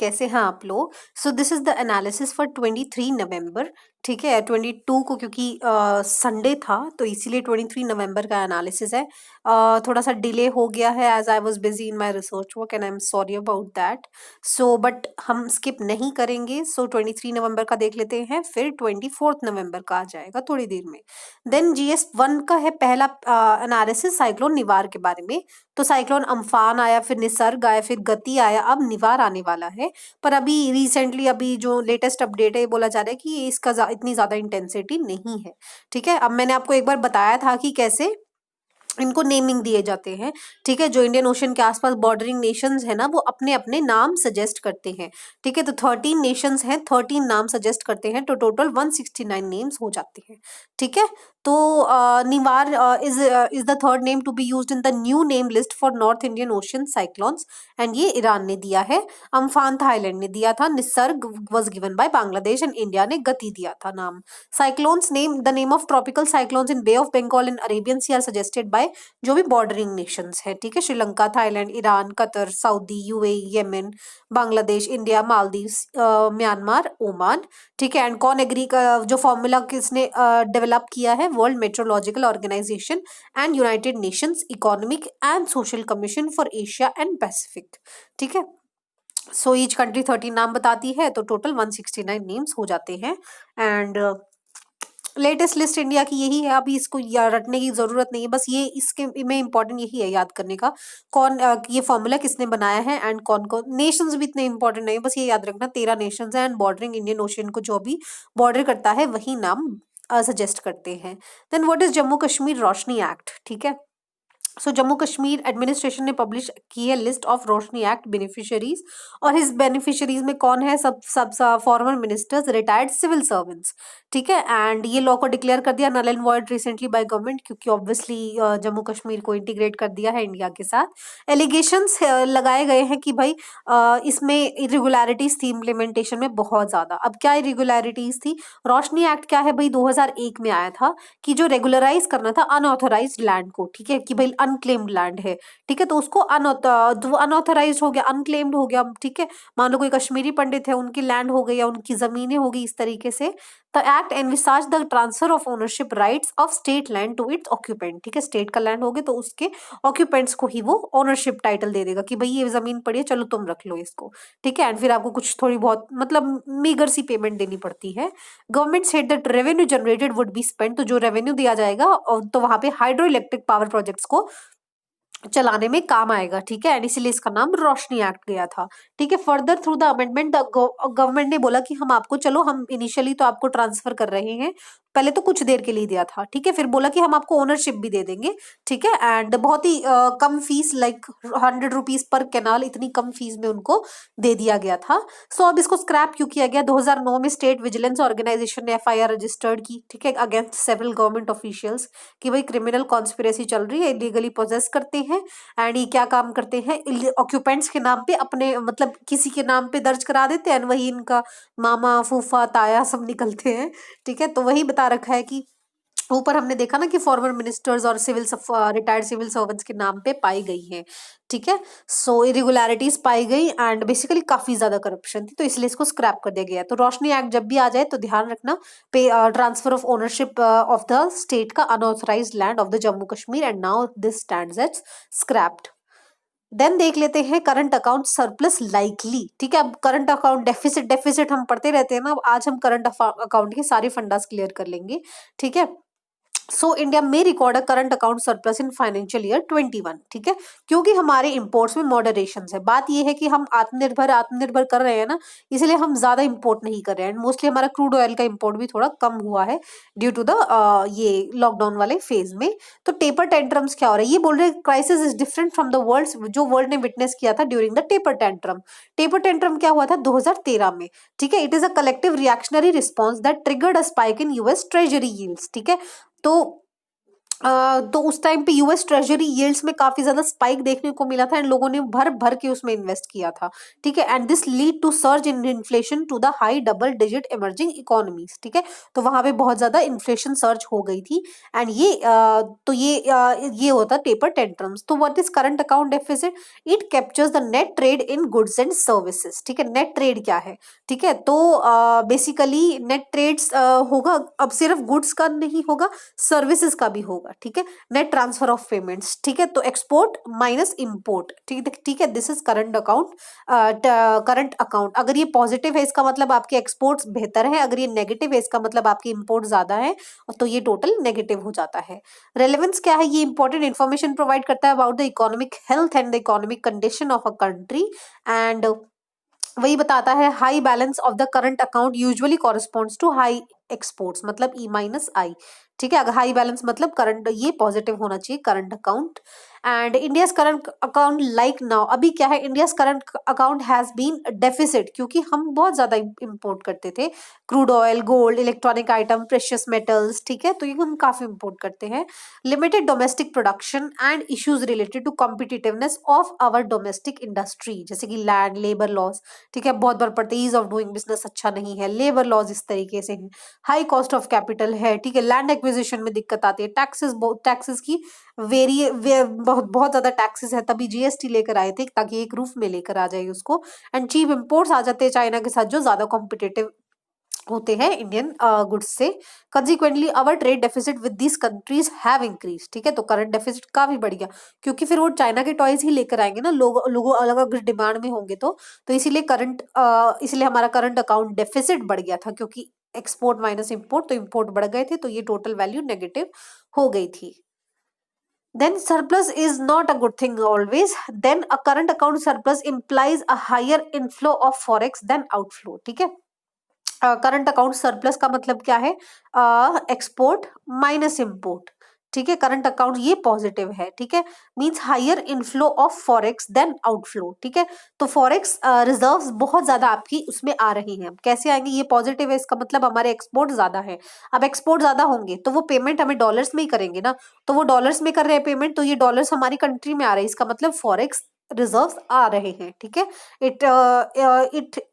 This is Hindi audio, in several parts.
कैसे हैं आप लोग। So this is the analysis for 23 नवंबर। ठीक है, 22 को क्योंकि संडे था तो इसीलिए 23 नवंबर का एनालिसिस है। थोड़ा सा डिले हो गया है as I was busy in my research work and I am sorry about that. So but हम स्किप नहीं करेंगे। सो 23 नवंबर का देख लेते हैं, फिर 24 नवंबर का आ जाएगा थोड़ी देर में। देन GS1 का है पहला एनालिसिस साइक्लोन निवार के बारे में। तो साइक्लोन अम्फान आया, फिर निसर्ग आया, फिर गति आया, अब निवार आने वाला है। पर अभी रिसेंटली अभी जो लेटेस्ट अपडेट है ये बोला जा रहा है कि ये इसका इतनी ज्यादा इंटेंसिटी नहीं है। ठीक है, अब मैंने आपको एक बार बताया था कि कैसे इनको नेमिंग दिए जाते हैं। ठीक है, जो इंडियन ओशन के आसपास बॉर्डरिंग नेशंस है ना, वो अपने अपने नाम सजेस्ट करते हैं। ठीक है, तो 13 नेशंस हैं, 13 नाम सजेस्ट करते हैं, तो टोटल 169 नेम्स हो जाते हैं। ठीक है, तो Nivar is the third name to be used in the new name list for north Indian Ocean cyclones and ये ईरान ने दिया है। अम्फान थाईलैंड ने दिया था। Nisarga was given by Bangladesh and India ने गति दिया था नाम। Cyclones name the name of tropical cyclones in Bay of Bengal and Arabian Sea are suggested by जो भी बॉर्डरिंग नेशंस है। ठीक है, Sri Lanka, Thailand, Iran, Qatar, Saudi, UAE, Yemen, Bangladesh, India, Maldives, Myanmar, Oman. ठीक है, एंड कौन एग्री का जो फॉर्मूला किसने डेवलप किया है? World Meteorological Organization and United Nations Economic and Social Commission for Asia and Pacific. ठीक है, सो ईच कंट्री 13 नाम बताती है, तो टोटल 169 नेम्स हो जाते हैं। एंड लेटेस्ट लिस्ट इंडिया की यही है। अभी इसको रटने की जरूरत नहीं है, बस ये इसके में इंपॉर्टेंट यही है याद करने का, कौन ये फॉर्मूला किसने बनाया है एंड कौन कौन। नेशंस भी इतने इंपॉर्टेंट नहीं है, बस ये याद रखना 13 नेशंस है एंड बॉर्डरिंग इंडियन ओशियन को जो भी बॉर्डर करता है वही नाम सजेस्ट करते हैं। Then what is Jammu Kashmir Roshni Act? ठीक है, सो जम्मू कश्मीर एडमिनिस्ट्रेशन ने पब्लिश की है list of Roshni Act beneficiaries. और इस बेनिफिशियरीज में कौन है? सब former ministers, retired civil servants. ठीक है, एंड ये लॉ को डिक्लेयर कर दिया null and void recently by government, क्योंकि ऑब्वियसली जम्मू कश्मीर को इंटीग्रेट कर दिया है इंडिया के साथ। एलिगेशंस लगाए गए हैं कि भाई इसमें इरेगुलरिटीज थी इम्प्लीमेंटेशन में बहुत ज्यादा। अब क्या इरेगुलरिटीज थी? रोशनी एक्ट क्या है भाई? 2001 में आया था कि जो रेगुलराइज करना था अनऑथोराइज्ड लैंड को। ठीक है, कि भाई अनक्लेम्ड लैंड है। ठीक है, तो उसको अनऑथोराइज हो गया, अनक्लेम्ड हो गया। ठीक है, मान लो कोई कश्मीरी पंडित है, उनकी लैंड हो गई या उनकी जमीनें हो गई इस तरीके से। The act envisages the transfer of ownership rights of state land to its occupant. ठीक है, स्टेट का लैंड हो गया तो उसके ऑक्यूपेंट्स को ही वो ओनरशिप टाइटल दे देगा कि भाई ये जमीन पड़ी है, चलो तुम रख लो इसको। ठीक है, एंड फिर आपको कुछ थोड़ी बहुत मतलब मीगर सी पेमेंट देनी पड़ती है। Government said that revenue generated would be spent, तो जो रेवेन्यू दिया जाएगा तो वहां पे हाइड्रो इलेक्ट्रिक पावर प्रोजेक्ट्स को चलाने में काम आएगा। ठीक है, एंड इसीलिए इसका नाम रोशनी एक्ट गया था। ठीक है, further through the amendment government ने बोला कि हम आपको, चलो हम इनिशियली तो आपको ट्रांसफर कर रहे हैं, पहले तो कुछ देर के लिए दिया था। ठीक है, फिर बोला कि हम आपको ओनरशिप भी दे देंगे। ठीक है, एंड बहुत ही कम fees, like 100 rupees per channel, इतनी कम फीस में उनको दे दिया गया था। सो अब इसको स्क्रैप क्यों किया गया? 2009 में स्टेट विजिलेंस ऑर्गेनाइजेशन ने FIR रजिस्टर्ड की। ठीक है, अगेंस्ट सेवरल गवर्नमेंट ऑफिशियल्स कि भाई क्रिमिनल कॉन्स्पिरेसी चल रही है, इलीगली पोजेस करते हैं एंड ये क्या काम करते हैं, ऑक्यूपेंट्स के नाम पे अपने मतलब किसी के नाम पे दर्ज करा देते हैं, वही इनका मामा फूफा ताया सब निकलते हैं। ठीक है, तो वही बता रखा है कि ऊपर हमने देखा ना कि फॉर्मर मिनिस्टर्स और रिटायर्ड सिविल सर्वेंट्स के नाम पे पाई गई है। ठीक है, सो इरेगुलरिटीज पाई गई एंड बेसिकली काफी ज्यादा करप्शन थी, तो इसलिए इसको स्क्रैप कर दिया गया। तो रोशनी एक्ट जब भी आ जाए तो ध्यान रखना, पे transfer of ownership of the state का unauthorised land of the Jammu Kashmir and now this stands at scrapped. Then देख लेते हैं करंट अकाउंट सरप्लस लाइकली। ठीक है, अब करंट अकाउंट डेफिसिट डेफिसिट हम पढ़ते रहते हैं ना, अब आज हम करंट अकाउंट के सारे फंडास क्लियर कर लेंगे। ठीक है, सो इंडिया में record a current account surplus in financial year 21। ठीक है, क्योंकि हमारे इंपोर्ट्स में मॉडरेशन है। बात ये है कि हम आत्मनिर्भर आत्मनिर्भर कर रहे हैं ना, इसलिए हम ज्यादा इंपोर्ट नहीं कर रहे हैं। मोस्टली हमारा क्रूड ऑयल का इंपोर्ट भी थोड़ा कम हुआ है ड्यू टू द ये लॉकडाउन वाले फेज में। तो टेपर टेंट्रम्स क्या हो रहा है? ये बोल रहे हैं crisis is different from the world, जो वर्ल्ड ने विटनेस किया था during the taper tantrum. Taper tantrum क्या हुआ था 2013 में? ठीक है, it is a collective reactionary response that triggered a spike in US treasury yields. ठीक है, तो तो उस टाइम पे यूएस ट्रेजरी यील्ड्स में काफी ज्यादा स्पाइक देखने को मिला था एंड लोगों ने भर भर के उसमें इन्वेस्ट किया था, ठीक है। And this lead to surge in inflation to the high double digit emerging economies, ठीक है। तो वहां पे बहुत ज्यादा इन्फ्लेशन सर्ज हो गई थी एंड ये होता पेपर टेंट्रम्स। तो what is current account deficit? It captures the net trade in goods and services, ठीक है। नेट ट्रेड क्या है, ठीक है। तो बेसिकली नेट ट्रेड्स होगा, अब सिर्फ गुड्स का नहीं होगा, सर्विसेज का भी होगा, ठीक है। नेट ट्रांसफर ऑफ पेमेंट्स, ठीक है। तो एक्सपोर्ट माइनस इंपोर्ट, ठीक है। This is current account. Current account अगर ये पॉजिटिव है इसका मतलब आपके एक्सपोर्ट्स बेहतर है, अगर ये नेगेटिव है इसका मतलब आपकी इंपोर्ट ज्यादा है, तो ये टोटल नेगेटिव हो जाता है। रेलेवेंस क्या है? ये इंपॉर्टेंट इन्फॉर्मेशन प्रोवाइड करता है about the economic health and the economic condition of a country and वही बताता है high balance of the current account usually corresponds to high exports, मतलब ई माइनस आई, ठीक है। अगर हाई बैलेंस मतलब करंट, ये पॉजिटिव होना चाहिए current account. And India's current account like now, अभी क्या है, India's current account has been deficit क्योंकि हम बहुत ज्यादा इंपोर्ट करते थे, crude oil, gold, electronic item, precious metals, ठीक है। तो ये हम काफी इंपोर्ट करते हैं। Limited domestic production and issues related to competitiveness of our domestic industry, जैसे कि लैंड, लेबर लॉस, ठीक है। बहुत बार पड़ते ईज ऑफ डूइंग बिजनेस अच्छा नहीं है, लेबर लॉज इस तरीके से है, हाई कॉस्ट ऑफ कैपिटल है, ठीक है। लैंड एक्विजिशन में दिक्कत आती है, टैक्सेस की बहुत बहुत ज्यादा टैक्सेस है, तभी जीएसटी लेकर आए थे ताकि एक रूफ में लेकर आ जाए उसको। एंड चीप इंपोर्ट्स आ जाते हैं चाइना के साथ जो ज्यादा कॉम्पिटिटिव होते हैं इंडियन गुड्स से। Consequently our trade deficit with these countries have increase, ठीक है। तो करंट डेफिसिट काफी बढ़ गया क्योंकि फिर वो चाइना के टॉयज ही लेकर आएंगे ना, लोगों अलग अलग डिमांड में होंगे, तो इसीलिए हमारा करंट अकाउंट डेफिसिट बढ़ गया था क्योंकि एक्सपोर्ट माइनस इंपोर्ट, तो इंपोर्ट बढ़ गए थे, तो ये टोटल वैल्यू नेगेटिव हो गई थी। Then surplus is not a good thing always. Then a current account surplus implies a higher inflow of forex than outflow, ठीक है। करंट अकाउंट सरप्लस का मतलब क्या है? एक्सपोर्ट माइनस इंपोर्ट, ठीक है। करंट अकाउंट ये पॉजिटिव है, ठीक है। Means higher inflow of forex then outflow, ठीक है। तो फॉरेक्स रिजर्व्स बहुत ज्यादा आपकी उसमें आ रही हैं। कैसे आएंगे? ये पॉजिटिव है, इसका मतलब हमारे एक्सपोर्ट ज्यादा है। अब एक्सपोर्ट ज्यादा होंगे तो वो पेमेंट हमें डॉलर्स में ही करेंगे ना, तो वो डॉलर्स में कर रहे हैं पेमेंट, तो ये डॉलर्स हमारी कंट्री में आ रहे हैं, इसका मतलब फॉरेक्स रिजर्व्स आ रहे हैं, ठीक है।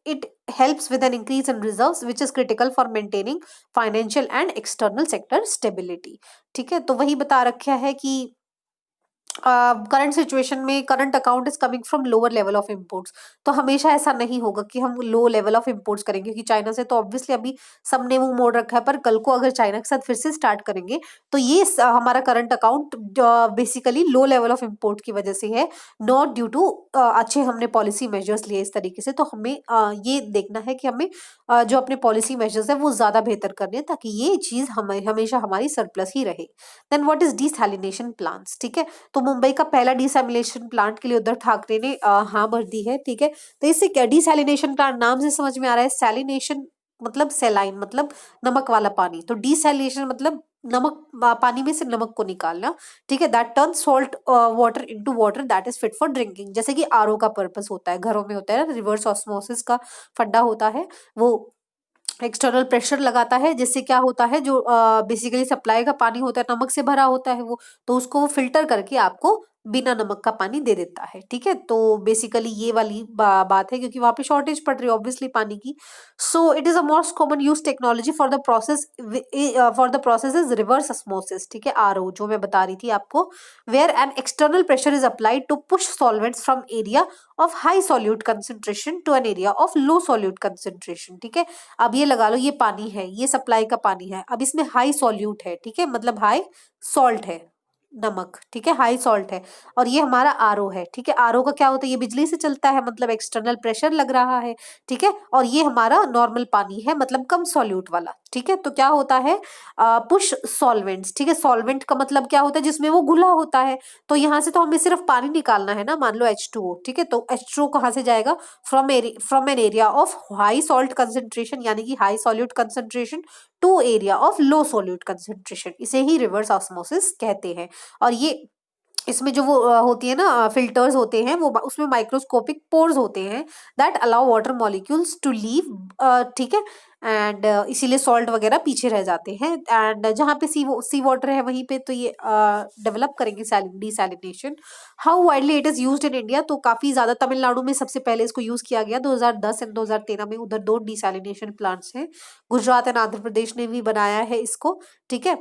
It helps with an increase in reserves which is critical for maintaining financial and external sector stability, ठीक है। तो वही बता रखा है कि करंट सिचुएशन में current account is coming from lower level of imports. तो हमेशा ऐसा नहीं होगा कि हम लो लेवल ऑफ इंपोर्ट्स करेंगे क्योंकि चाइना से तो ऑब्वियसली अभी सबने मुंह मोड़ रखा है, पर कल को अगर चाइना के साथ फिर से स्टार्ट करेंगे तो ये हमारा current account basically low level of import की वजह से है, नॉट ड्यू टू अच्छे हमने पॉलिसी मेजर्स लिए इस तरीके से। तो हमें ये देखना है कि हमें जो अपने पॉलिसी मेजर्स है वो ज्यादा बेहतर करने हैं ताकि ये चीज हमेशा हमारी सरप्लस ही रहे। Then what is desalination plants, ठीक है। तो मुंबई का पहला डिसैलिनेशन प्लांट के लिए उद्धव ठाकरे ने हाँ भर दी है, ठीक है। तो इससे क्या, डिसैलिनेशन प्लांट नाम से समझ में आ रहा है, सैलिनेशन मतलब सेलाइन मतलब नमक वाला पानी, तो डिसैलिनेशन मतलब नमक पानी में से नमक को निकालना, ठीक है। That turn salt water into water that is fit for drinking, जैसे कि आरओ का पर्पस होता है, घरों में होता है ना, रिवर्स ऑस्मोसिस का फंडा होता है, वो एक्सटर्नल प्रेशर लगाता है जिससे क्या होता है, जो बेसिकली सप्लाई का पानी होता है नमक से भरा होता है वो, तो उसको वो फिल्टर करके आपको बिना नमक का पानी दे देता है, ठीक है। तो बेसिकली ये वाली बात है क्योंकि वहां पे शॉर्टेज पड़ रही है ऑब्वियसली पानी की। So it is a most common use technology for the process is reverse osmosis, ठीक है, आरओ जो मैं बता रही थी आपको, where an external pressure is applied to push solvents from area of high solute concentration to an area of low solute concentration, ठीक है। अब ये लगा लो, ये पानी है, ये सप्लाई का पानी है, अब इसमें हाई सॉल्यूट है, ठीक है, मतलब हाई सॉल्ट है, नमक, ठीक है, हाई सॉल्ट है। और ये हमारा आरओ है, ठीक है। आरओ का क्या होता है, ये बिजली से चलता है, मतलब एक्सटर्नल प्रेशर लग रहा है, ठीक है। और ये हमारा नॉर्मल पानी है, मतलब कम सॉल्यूट वाला, ठीक है। तो क्या होता है, पुश सॉल्वेंट्स, ठीक है। सॉल्वेंट का मतलब क्या होता है, जिसमें वो घुला होता है, तो यहाँ से तो हमें सिर्फ पानी निकालना है ना, मान लो H2O, ठीक है। तो H2O कहाँ से जाएगा, from an area of high salt concentration यानी कि high solute concentration to area of low solute concentration, इसे ही रिवर्स ऑस्मोसिस कहते हैं। और ये इसमें जो वो होती है ना फिल्टर्स होते हैं, वो उसमें माइक्रोस्कोपिक पोर्स होते हैं that allow water molecules to leave, ठीक है। एंड इसीलिए सॉल्ट वगैरह पीछे रह जाते हैं, एंड जहाँ पे सी वाटर है वहीं पे तो ये डेवलप करेंगे desalination. How widely it is used in India, तो काफी ज्यादा तमिलनाडु में सबसे पहले इसको यूज किया गया 2010 एंड 2013 में, उधर 2 डिसैलिनेशन प्लांट्स हैं। गुजरात एंड आंध्र प्रदेश ने भी बनाया है इसको, ठीक है।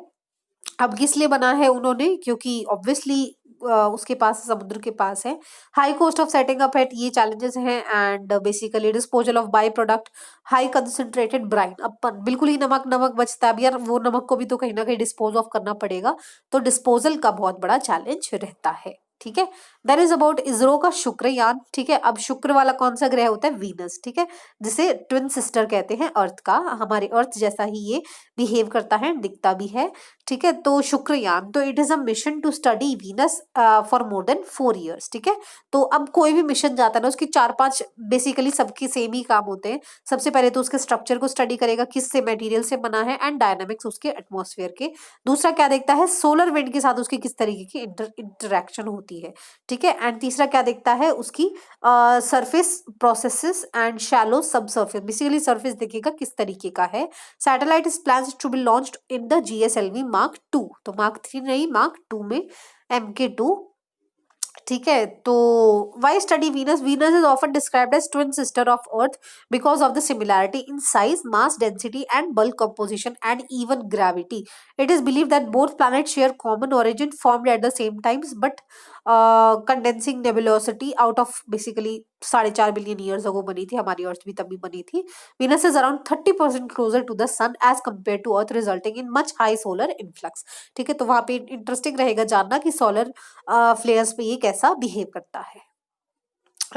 अब किस लिए बना है उन्होंने, क्योंकि ऑब्वियसली उसके पास समुद्र के पास है। High cost of setting up at, ये चैलेंजेस हैं, and basically disposal of by product, high concentrated brine, अपन बिल्कुल ही नमक नमक बचता है अब यार, वो नमक को भी तो कहीं ना कहीं डिस्पोज ऑफ करना पड़ेगा, तो डिस्पोजल का बहुत बड़ा चैलेंज रहता है, ठीक है। देन इज अबाउट इसरो का शुक्रयान, ठीक है। अब शुक्र वाला कौन सा ग्रह होता है, वीनस, ठीक है, जिसे ट्विन सिस्टर कहते हैं अर्थ का, हमारे अर्थ जैसा ही ये बिहेव करता है, दिखता भी है, ठीक है। तो शुक्रयान, तो it is a mission to study Venus for more than 4 years, ठीक है। तो अब कोई भी मिशन जाता है ना, उसकी 4-5 बेसिकली सबके सेम ही काम होते हैं। सबसे पहले तो उसके स्ट्रक्चर को स्टडी करेगा, किस से मटेरियल से बना है, एंड डायनामिक्स उसके एटमॉस्फेयर के। दूसरा क्या देखता है, सोलर विंड के साथ उसकी किस तरीके की इंटरेक्शन होती है, ठीक है। एंड तीसरा क्या देखता है, उसकी surface processes and shallow subsurface, basically surface देखिएगा किस तरीके का है। Satellite is plans to be launched in the GSLV Mark 2, तो Mark 3 नहीं, Mark 2 में MK2, ठीक है। तो why study Venus, Venus is often described as twin sister of earth because of the similarity in size, mass density and bulk composition and even gravity. It is believe that both planet share common origin formed at the same times but condensing nebulosity out of basically 4.5 billion years ago बनी थी, हमारी अर्थ भी तभी बनी थी। Venus is around 30% closer to the sun as compared to Earth, resulting in much high solar influx, ठीक है। तो वहां पे इंटरेस्टिंग रहेगा जानना कि सोलर फ्लेयर्स पे ये कैसा बिहेव करता है।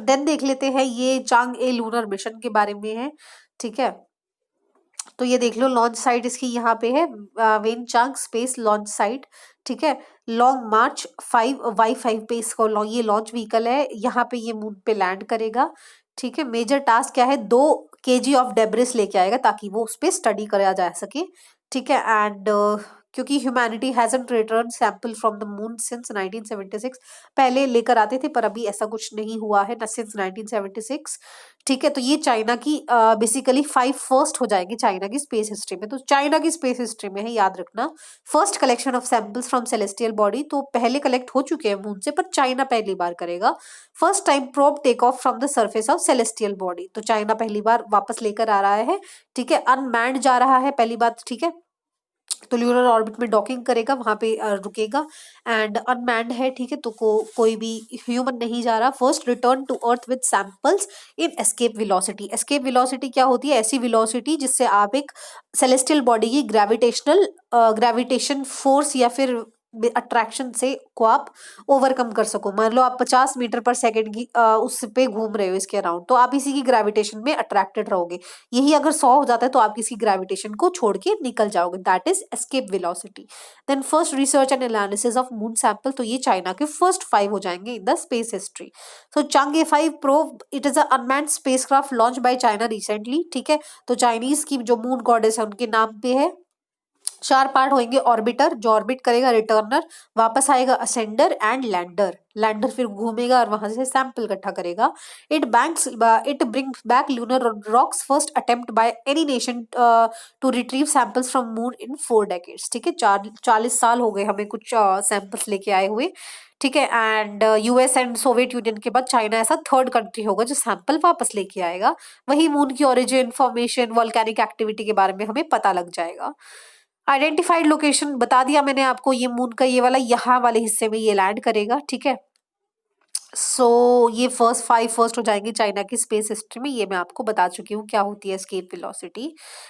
देन देख लेते हैं ये चांग ए लूनर मिशन के बारे में है, ठीक है। तो ये देख लो लॉन्च साइट इसकी यहाँ पे है, when Chang space launch site, ठीक है। लॉन्ग मार्च 5Y5 पे इसको ये लॉन्च व्हीकल है, यहाँ पे ये मून पे लैंड करेगा, ठीक है। मेजर टास्क क्या है, 2 kg ऑफ डेब्रिस लेके आएगा ताकि वो उस पर स्टडी करा जा सके, ठीक है। एंड क्योंकि humanity hasn't return sample from the moon since 1976, पहले लेकर आते थे पर अभी ऐसा कुछ नहीं हुआ है ना सिंस 1976, ठीक है। तो ये चाइना की बेसिकली 5 फर्स्ट हो जाएगी चाइना की स्पेस हिस्ट्री में, तो चाइना की स्पेस हिस्ट्री में है, याद रखना। First collection of samples from celestial body, तो पहले कलेक्ट हो चुके हैं मून से पर चाइना पहली बार करेगा। First time probe take off from the surface of celestial body, तो चाइना पहली बार वापस लेकर आ रहा है, ठीक है। अनमैन्ड जा रहा है पहली बात, ठीक है। तो ल्यूनर ऑर्बिट में डॉकिंग करेगा, वहां पे रुकेगा, एंड अनमैन्ड है, ठीक है। तो कोई भी ह्यूमन नहीं जा रहा। First return to earth with samples in escape velocity, escape velocity क्या होती है, ऐसी वेलोसिटी जिससे आप एक सेलेस्टियल बॉडी की ग्रेविटेशन फोर्स या फिर अट्रैक्शन से को आप ओवरकम कर सको। मान लो आप 50 मीटर पर सेकेंड की उस पे घूम रहे हो इसके अराउंड, तो आप इसी की ग्रेविटेशन में अट्रैक्टेड रहोगे। यही अगर 100 हो जाता है तो आप किसी ग्रेविटेशन को छोड़ के निकल जाओगे, that is escape velocity. Then first research and analysis of moon sample, तो ये चाइना के फर्स्ट 5 हो जाएंगे in the space history. So Chang'e A5 probe, it is unmanned spacecraft launch by China recently, ठीक है। तो चाइनीज की जो मून गॉडेस है उनके नाम पे है। 4 पार्ट होंगे, ऑर्बिटर जो ऑर्बिट करेगा, रिटर्नर वापस आएगा, असेंडर एंड लैंडर, लैंडर फिर घूमेगा और वहां से सैंपल इकट्ठा करेगा। It brings back lunar rocks, first attempt by any nation to retrieve samples from moon in 4 decades, ठीक है। 40 साल हो गए हमें कुछ सैंपल्स लेके आए हुए, ठीक है। And US and Soviet union के बाद चाइना ऐसा थर्ड कंट्री होगा जो सैंपल वापस लेके आएगा। वही मून की ओरिजिन, फॉर्मेशन, वॉल्केनिक एक्टिविटी के बारे में हमें पता लग जाएगा। आइडेंटिफाइड लोकेशन बता दिया मैंने आपको, ये मून का ये वाला यहाँ वाले हिस्से में ये लैंड करेगा, ठीक है। सो ये फर्स्ट 5 फर्स्ट हो जाएंगे चाइना की स्पेस हिस्ट्री में, ये मैं आपको बता चुकी हूँ क्या होती है escape velocity.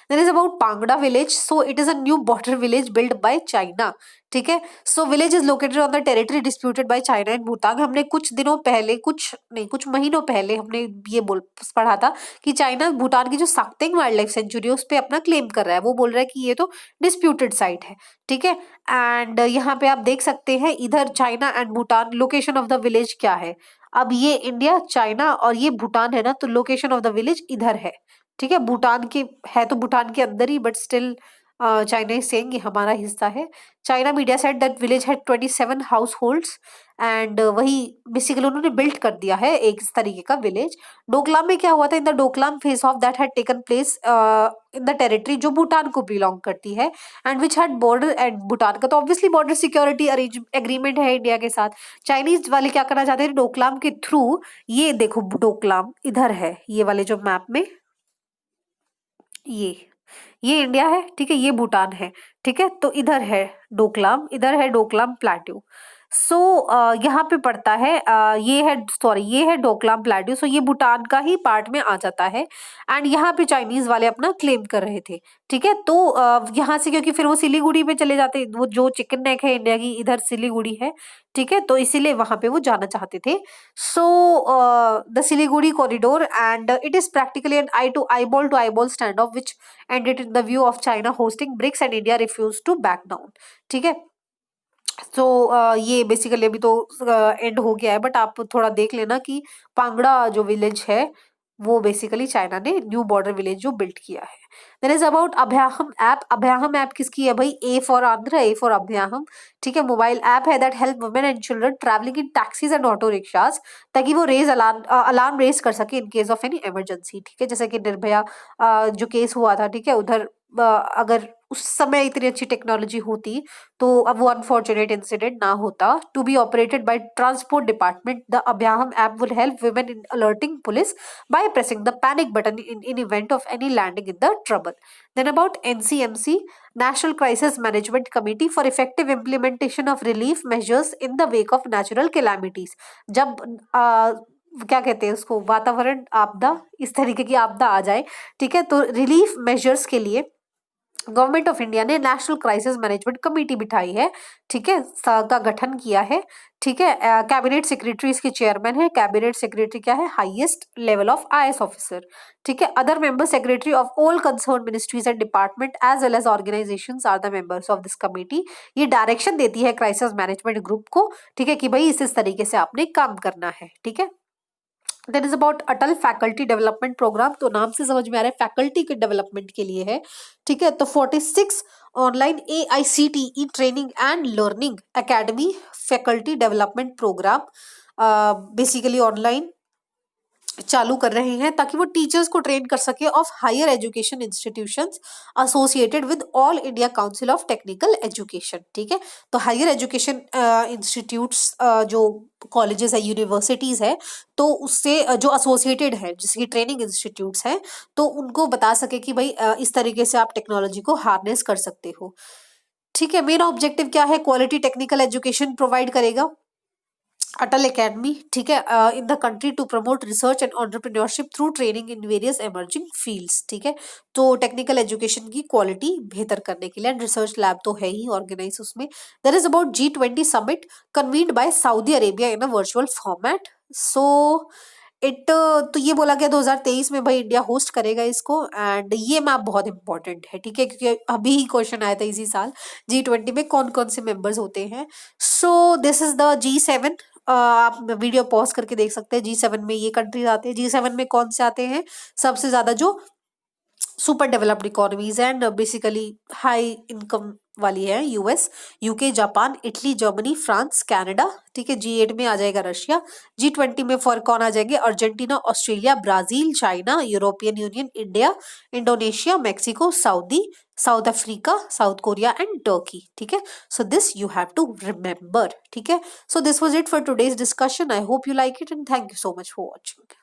Then is about Pangda village, so it is a new border village build by China, ठीक है। So village is located on the territory disputed by China and Bhutan. हमने कुछ दिनों पहले, कुछ महीनों पहले हमने ये पढ़ा था कि चाइना भूटान की जो साक्तेंग वाइल्ड लाइफ सेंचुरी है उस पर अपना क्लेम कर रहा है, वो बोल रहा है कि ये तो डिस्प्यूटेड साइट है, ठीक है। एंड यहाँ पे आप देख सकते हैं इधर China and Bhutan, location of the village क्या है। अब ये इंडिया, चाइना और ये भूटान है ना, तो लोकेशन ऑफ द विलेज इधर है, ठीक है। भूटान के है तो भूटान के अंदर ही, but still China is saying ये हमारा हिस्सा है। China media said that village had 27 households and वही बेसिकली उन्होंने बिल्ड कर दिया है एक इस तरीके का विलेज। डोकलाम में क्या हुआ था, in the Doklam face of that had taken place in the territory जो भूटान को बिलोंग करती है and which had border and Bhutan का तो obviously border security arrange agreement है इंडिया के साथ। चाइनीज वाले क्या करना चाहते हैं, डोकलाम के थ्रू, ये देखो डोकलाम इधर है ये वाले जो मैप में, ये इंडिया है, ठीक है, ये भूटान है, ठीक है, तो इधर है डोकलाम, इधर है डोकलाम प्लेट्यू। सो यहाँ पे पड़ता है ये है, सॉरी ये है डोकलाम प्लेट्यू, सो ये भूटान का ही पार्ट में आ जाता है एंड यहाँ पे चाइनीज वाले अपना क्लेम कर रहे थे, ठीक है। तो यहाँ से क्योंकि फिर वो सिलीगुड़ी पे चले जाते, वो जो चिकन नेक है इंडिया की इधर सिलीगुड़ी है, ठीक है, तो इसीलिए वहां पे वो जाना चाहते थे। So the Siliguri corridor and it is practically an eye to eyeball standoff which ended in the view of China hosting BRICS and India refused to back down, ठीक है। तो ये बेसिकली अभी तो एंड हो गया है, बट आप थोड़ा देख लेना कि पांगड़ा जो विलेज है वो बेसिकली चाइना ने न्यू बॉर्डर विलेज जो बिल्ड किया है। Then is about Abhayam app. Abhayam app किसकी है भाई, A for Andhra, A for Abhayam, ठीक है। मोबाइल ऐप है that help women and children travelling in taxis and auto rickshaws, ताकि वो रेज अलार्म रेज कर सके in case of any emergency, ठीक है। जैसे कि निर्भया जो केस हुआ था, ठीक है, उधर अगर उस समय इतनी अच्छी टेक्नोलॉजी होती तो अब वो अनफॉर्चुनेट इंसिडेंट ना होता। To be operated by transport department, the Abhayam app will help women in alerting police by pressing the panic button in event of any landing in the trouble. Then about NCMC, National Crisis Management Committee for effective implementation of relief measures in the wake of natural calamities. जब क्या कहते हैं उसको, वातावरण आपदा, इस तरीके की आपदा आ जाए, ठीक है, तो रिलीफ मेजर्स के लिए गवर्नमेंट ऑफ इंडिया ने नेशनल क्राइसिस मैनेजमेंट कमेटी बिठाई है, ठीक है, का गठन किया है, ठीक है। कैबिनेट सेक्रेटरी इसके चेयरमैन है। कैबिनेट सेक्रेटरी क्या है, highest level of IAS officer, ठीक है। Other member secretary of all concern ministries and department as well as organisations are the members of this committee. ये डायरेक्शन देती है क्राइसिस मैनेजमेंट ग्रुप को, ठीक है, कि भाई इस तरीके से आपने काम करना है, ठीक है। Then is about Atal faculty development programme, तो नाम से समझ में आ रहा है फैकल्टी के डेवलपमेंट के लिए है, ठीक है। तो 46 online AICTE training and learning academy faculty development programme basically online चालू कर रहे हैं ताकि वो टीचर्स को ट्रेन कर सके of higher education institutions associated with All India Council of Technical Education, ठीक है। तो हायर एजुकेशन इंस्टीट्यूट्स जो कॉलेजेस है, यूनिवर्सिटीज है, तो उससे जो एसोसिएटेड है, जैसे कि ट्रेनिंग इंस्टीट्यूट्स हैं, तो उनको बता सके कि भाई इस तरीके से आप टेक्नोलॉजी को हार्नेस कर सकते हो, ठीक है। मेन ऑब्जेक्टिव क्या है, क्वालिटी टेक्निकल एजुकेशन प्रोवाइड करेगा अटल एकेडमी, ठीक है, in the country to promote research and entrepreneurship through training in various emerging fields, ठीक है। तो टेक्निकल एजुकेशन की क्वालिटी बेहतर करने के लिए, एंड रिसर्च लैब तो है ही ऑर्गेनाइज उसमें। There is about G20 summit convened by Saudi Arabia in a virtual format. So it तो ये बोला गया 2023 में भाई इंडिया होस्ट करेगा इसको, एंड ये मैप बहुत इंपॉर्टेंट है, ठीक है, क्योंकि अभी ही क्वेश्चन आया था इसी साल G20 में कौन कौन से मेंबर्स होते हैं। So this is the G7। आप वीडियो पॉज करके देख सकते हैं। G7 में ये कंट्रीज आते हैं। G7 में कौन से आते हैं, सबसे ज्यादा जो super developed economies and basically high income वाली है, US, UK, Japan, Italy, Germany, France, Canada, ठीक है। G8 में आ जाएगा रशिया। G20 में फॉर कौन आ जाएंगे, Argentina, Australia, Brazil, China, European Union, India, Indonesia, Mexico, South Africa, South Korea and Turkey, ठीक है। So this you have to remember, ठीक है। So this was it for today's discussion. I hope you like it and thank you so much for watching.